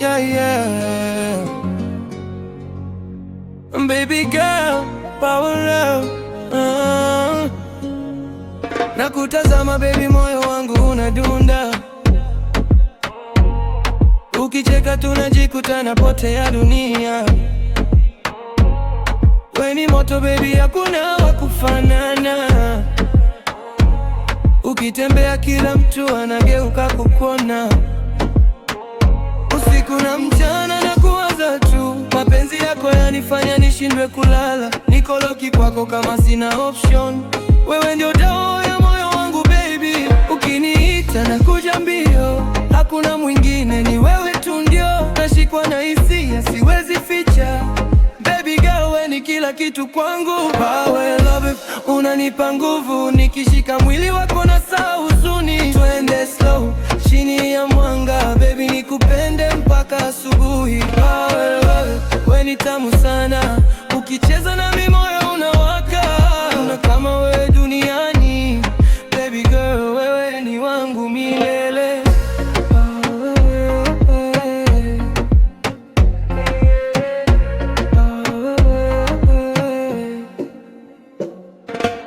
Yeah, yeah. Baby girl, power up. Na kutazama baby, moyo wangu unadunda. Ukicheka tunajikuta napotea dunia. We ni moto baby, hakuna wa kufanana. Ukitembea kila mtu anageuka kukuona. Usiku na mchana na kuwaza tu. Mapenzi yako yanifanya nishindwe kulala. Niko loki kwako kama sina option. Wewe ndio dawa ya moyo wangu baby. Ukiniita na kuja mbio. Hakuna mwingine, ni wewe tu ndio. Nashikwa na hisia siwezi ficha. Baby girl, we ni kila kitu kwangu. Power love, unanipa nguvu. Nikishika mwili wako na saa huzuni. Twende slow, chini ya mwanga. Baby nikupende mpaka asubuhi. Power love, we ni tamu sana. Ukicheza na mimi moyo unawaka. Una kama wewe duniani. Baby girl, wewe ni wangu milele.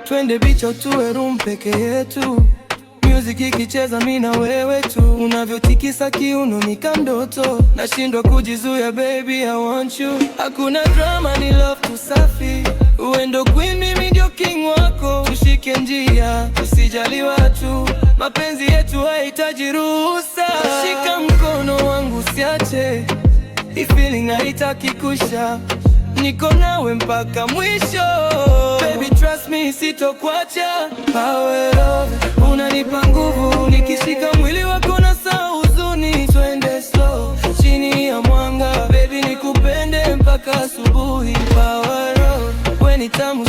Twende beach au tuwe room peke yetu. Music ikicheza mimi na wewe tu. Unavyotikisa kiuno ni kama ndoto. Nashindwa kujizuia baby, I want you. Hakuna drama, ni love tu safi. Wewe ndo queen, mimi ndio king wako. Tushike njia, usijali watu. Mapenzi yetu haihitaji ruhusa. Shika mkono wangu usiache. Hii feeling haitaki kusha. Niko nawe mpaka mwisho. Baby trust me, sitokuacha. Power love, unanipa nguvu. Nikishika mwili wako na saa huzuni. Twende slow, chini ya mwanga. Baby nikupende mpaka asubuhi. Power love, we ni tamu